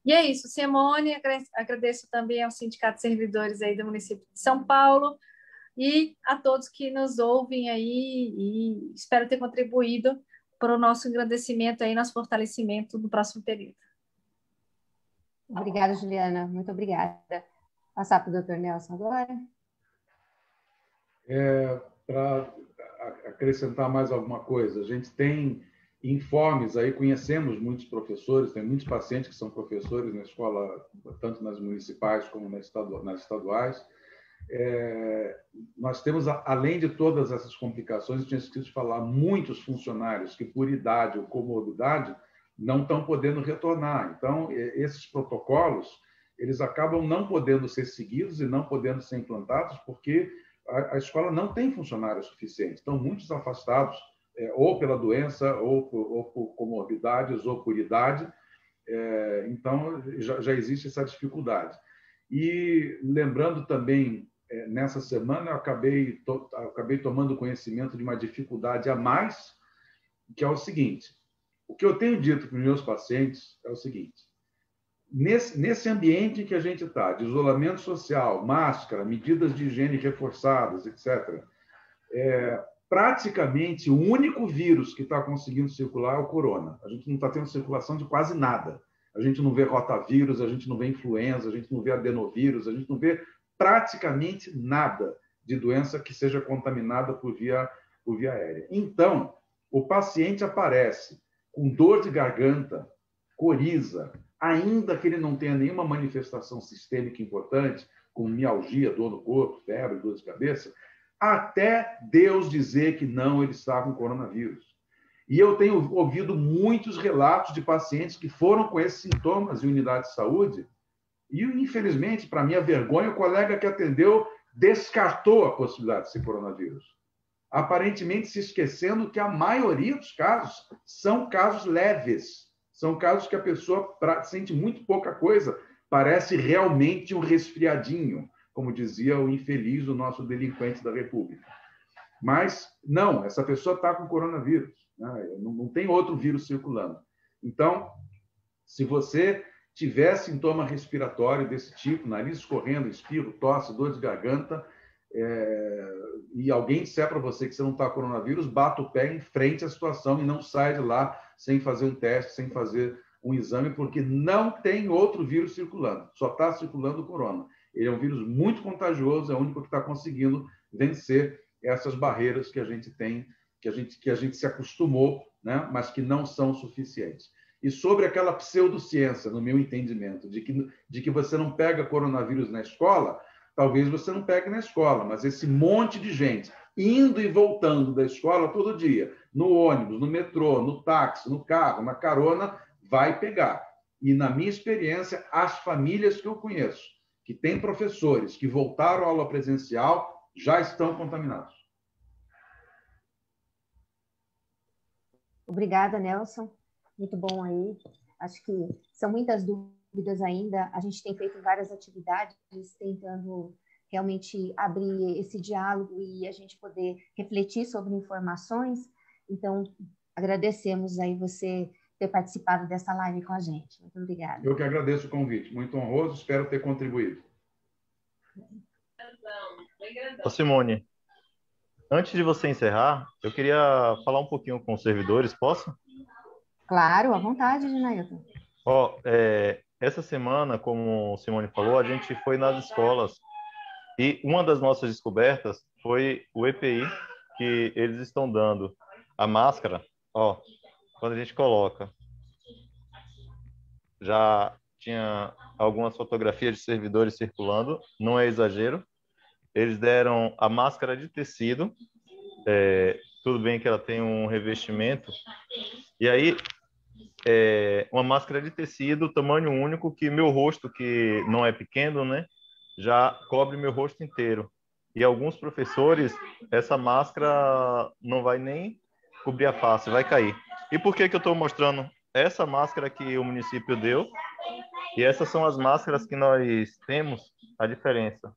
E é isso, Simone, agradeço também ao Sindicato de Servidores aí do município de São Paulo e a todos que nos ouvem aí e espero ter contribuído para o nosso engrandecimento aí, nosso fortalecimento no próximo período. Obrigada, Juliana. Muito obrigada. Passar para o doutor Nelson agora. Para acrescentar mais alguma coisa, a gente tem informes aí, conhecemos muitos professores, tem muitos pacientes que são professores na escola, tanto nas municipais como nas estaduais. Nós temos, além de todas essas complicações, eu tinha esquecido de falar, muitos funcionários que, por idade ou comorbidade, não estão podendo retornar. Então, esses protocolos, eles acabam não podendo ser seguidos e não podendo ser implantados porque a escola não tem funcionários suficientes. Estão muitos afastados, ou pela doença, ou por comorbidades, ou por idade. Então, já existe essa dificuldade. E lembrando também, nessa semana, eu acabei tomando conhecimento de uma dificuldade a mais, que é o seguinte: o que eu tenho dito para os meus pacientes é o seguinte: nesse ambiente em que a gente está, de isolamento social, máscara, medidas de higiene reforçadas, etc., praticamente o único vírus que está conseguindo circular é o corona. A gente não está tendo circulação de quase nada. A gente não vê rotavírus, a gente não vê influenza, a gente não vê adenovírus, a gente não vê praticamente nada de doença que seja contaminada por via aérea. Então, o paciente aparece com dor de garganta, coriza, ainda que ele não tenha nenhuma manifestação sistêmica importante, como mialgia, dor no corpo, febre, dor de cabeça, até Deus dizer que não, ele está com coronavírus. E eu tenho ouvido muitos relatos de pacientes que foram com esses sintomas em unidade de saúde e, infelizmente, para minha vergonha, o colega que atendeu descartou a possibilidade de ser coronavírus, aparentemente se esquecendo que a maioria dos casos são casos leves, são casos que a pessoa sente muito pouca coisa, parece realmente um resfriadinho, como dizia o infeliz, o nosso delinquente da República. Mas, não, essa pessoa está com coronavírus, né? Não tem outro vírus circulando. Então, se você tiver sintoma respiratório desse tipo, nariz escorrendo, espirro, tosse, dor de garganta, e alguém disser para você que você não está com coronavírus, bata o pé, enfrente a situação e não sai de lá sem fazer um teste, sem fazer um exame, porque não tem outro vírus circulando, só está circulando o corona. Ele é um vírus muito contagioso, é o único que está conseguindo vencer essas barreiras que a gente tem, que a gente se acostumou, né? Mas que não são suficientes. E sobre aquela pseudociência, no meu entendimento, de que você não pega coronavírus na escola, talvez você não pegue na escola, mas esse monte de gente indo e voltando da escola todo dia, no ônibus, no metrô, no táxi, no carro, na carona, vai pegar. E, na minha experiência, as famílias que eu conheço, que têm professores que voltaram à aula presencial, já estão contaminados. Obrigada, Nelson. Muito bom aí. Acho que são muitas dúvidas ainda. A gente tem feito várias atividades tentando realmente abrir esse diálogo e a gente poder refletir sobre informações. Então, agradecemos aí você ter participado dessa live com a gente. Muito obrigada. Eu que agradeço o convite. Muito honroso. Espero ter contribuído. Ô, Simone, antes de você encerrar, eu queria falar um pouquinho com os servidores, posso? Claro, à vontade, Ginailton. Essa semana, como o Simone falou, a gente foi nas escolas e uma das nossas descobertas foi o EPI, que eles estão dando a máscara, quando a gente coloca. Já tinha algumas fotografias de servidores circulando, não é exagero. Eles deram a máscara de tecido, tudo bem que ela tem um revestimento, e aí uma máscara de tecido, tamanho único, que meu rosto, que não é pequeno, né, já cobre meu rosto inteiro. E alguns professores, essa máscara não vai nem cobrir a face, vai cair. E por que eu estou mostrando essa máscara que o município deu? E essas são as máscaras que nós temos, a diferença.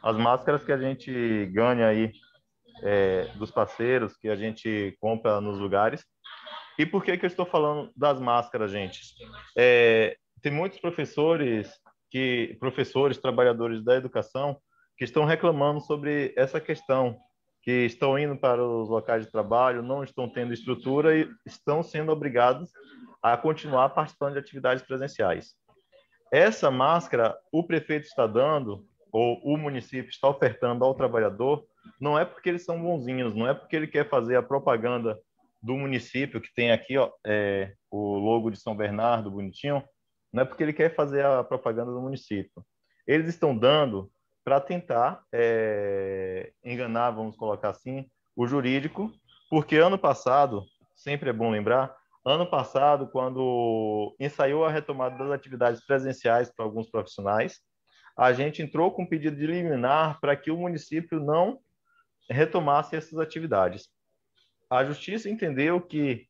As máscaras que a gente ganha aí dos parceiros, que a gente compra nos lugares. E por que eu estou falando das máscaras, gente? Tem muitos professores, trabalhadores da educação, que estão reclamando sobre essa questão, que estão indo para os locais de trabalho, não estão tendo estrutura e estão sendo obrigados a continuar participando de atividades presenciais. Essa máscara o prefeito está dando, ou o município está ofertando ao trabalhador, não é porque eles são bonzinhos, não é porque ele quer fazer a propaganda do município, que tem aqui ó, o logo de São Bernardo, bonitinho, não é porque ele quer fazer a propaganda do município. Eles estão dando para tentar enganar, vamos colocar assim, o jurídico, porque ano passado, sempre é bom lembrar, ano passado, quando ensaiou a retomada das atividades presenciais para alguns profissionais, a gente entrou com um pedido de liminar para que o município não retomasse essas atividades. A Justiça entendeu que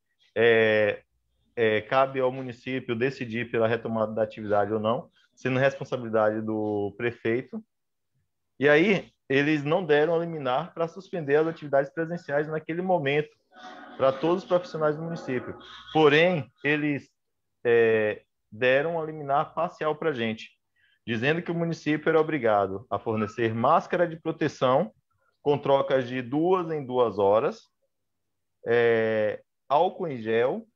cabe ao município decidir pela retomada da atividade ou não, sendo responsabilidade do prefeito. E aí, eles não deram a liminar para suspender as atividades presenciais naquele momento, para todos os profissionais do município. Porém, eles deram a liminar parcial para a gente, dizendo que o município era obrigado a fornecer máscara de proteção com trocas de 2 em 2 horas, álcool em gel,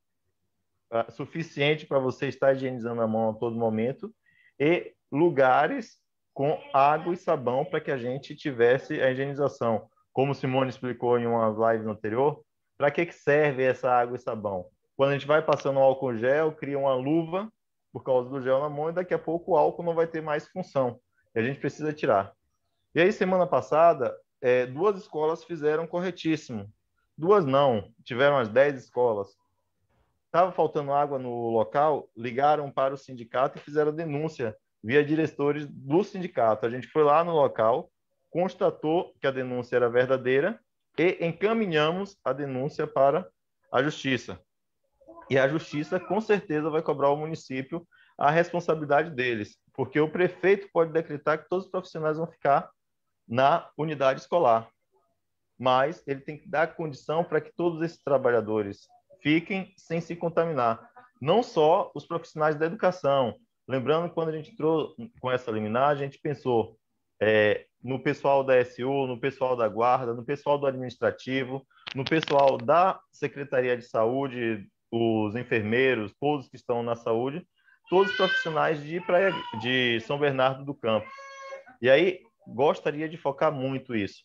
suficiente para você estar higienizando a mão a todo momento, e lugares com água e sabão para que a gente tivesse a higienização. Como Simone explicou em uma live anterior, para que serve essa água e sabão? Quando a gente vai passando álcool gel, cria uma luva por causa do gel na mão e daqui a pouco o álcool não vai ter mais função. E a gente precisa tirar. E aí, semana passada, 2 escolas fizeram corretíssimo. 2 não, tiveram as 10 escolas. Estava faltando água no local, ligaram para o sindicato e fizeram denúncia via diretores do sindicato. A gente foi lá no local, constatou que a denúncia era verdadeira e encaminhamos a denúncia para a Justiça. E a Justiça, com certeza, vai cobrar ao município a responsabilidade deles, porque o prefeito pode decretar que todos os profissionais vão ficar na unidade escolar, mas ele tem que dar condição para que todos esses trabalhadores fiquem sem se contaminar. Não só os profissionais da educação. Lembrando que quando a gente entrou com essa liminar, a gente pensou no pessoal da SU, no pessoal da guarda, no pessoal do administrativo, no pessoal da Secretaria de Saúde, os enfermeiros, todos que estão na saúde, todos os profissionais de São Bernardo do Campo. E aí, gostaria de focar muito isso.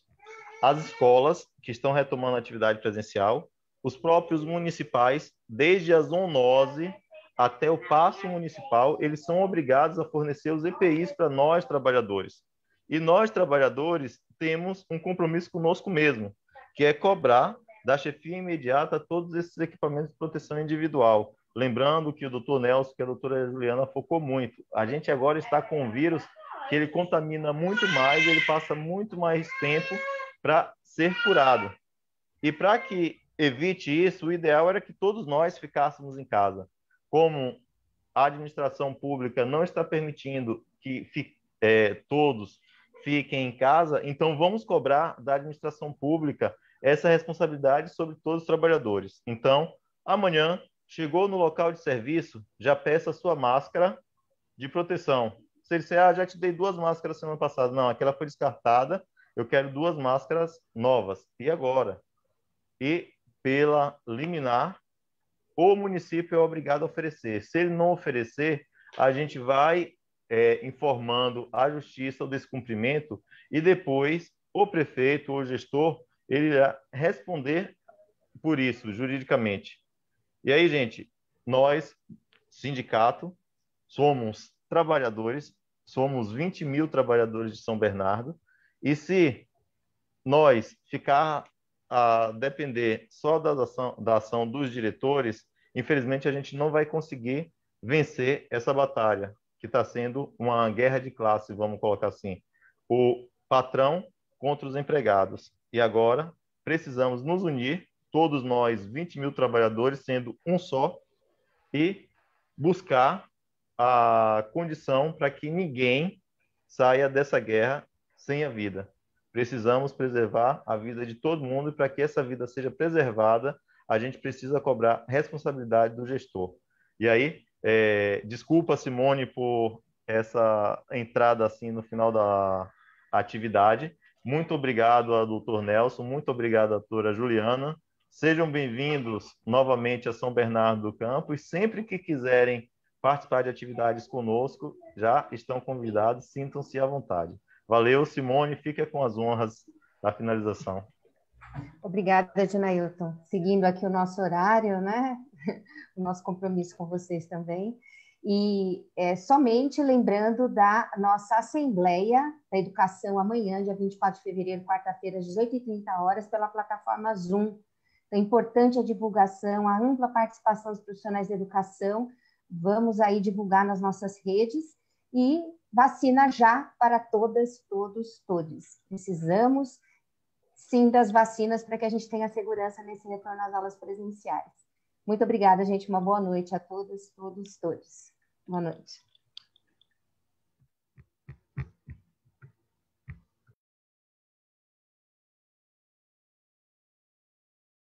As escolas que estão retomando a atividade presencial, os próprios municipais, desde a zoonose até o passo municipal, eles são obrigados a fornecer os EPIs para nós, trabalhadores. E nós, trabalhadores, temos um compromisso conosco mesmo, que é cobrar da chefia imediata todos esses equipamentos de proteção individual. Lembrando que o doutor Nelson, que a doutora Juliana focou muito. A gente agora está com um vírus que ele contamina muito mais, ele passa muito mais tempo para ser curado. E para que evite isso, o ideal era que todos nós ficássemos em casa. Como a administração pública não está permitindo que todos fiquem em casa, então vamos cobrar da administração pública essa responsabilidade sobre todos os trabalhadores. Então, amanhã, chegou no local de serviço, já peça a sua máscara de proteção. Se ele disser, já te dei 2 máscaras semana passada. Não, aquela foi descartada, eu quero 2 máscaras novas. E agora? E pela liminar, o município é obrigado a oferecer. Se ele não oferecer, a gente vai informando a Justiça o descumprimento e depois o prefeito ou o gestor ele irá responder por isso, juridicamente. E aí, gente, nós, sindicato, somos trabalhadores, somos 20 mil trabalhadores de São Bernardo, e se nós ficar a depender só da ação dos diretores, infelizmente a gente não vai conseguir vencer essa batalha, que está sendo uma guerra de classe, vamos colocar assim. O patrão contra os empregados. E agora precisamos nos unir, todos nós, 20 mil trabalhadores, sendo um só, e buscar a condição para que ninguém saia dessa guerra sem a vida. Precisamos preservar a vida de todo mundo e para que essa vida seja preservada, a gente precisa cobrar responsabilidade do gestor. E aí, desculpa, Simone, por essa entrada assim no final da atividade. Muito obrigado ao doutor Nelson, muito obrigado à doutora Juliana. Sejam bem-vindos novamente a São Bernardo do Campo e sempre que quiserem participar de atividades conosco, já estão convidados, sintam-se à vontade. Valeu, Simone, fica com as honras da finalização. Obrigada, Dinailton. Seguindo aqui o nosso horário, né? O nosso compromisso com vocês também. E somente lembrando da nossa Assembleia da Educação amanhã, dia 24 de fevereiro, quarta-feira, às 18h30, pela plataforma Zoom. É importante a divulgação, a ampla participação dos profissionais da educação. Vamos aí divulgar nas nossas redes e vacina já para todas, todos, todes. Precisamos, sim, das vacinas para que a gente tenha segurança nesse retorno às aulas presenciais. Muito obrigada, gente. Uma boa noite a todas, todos, todes. Boa noite.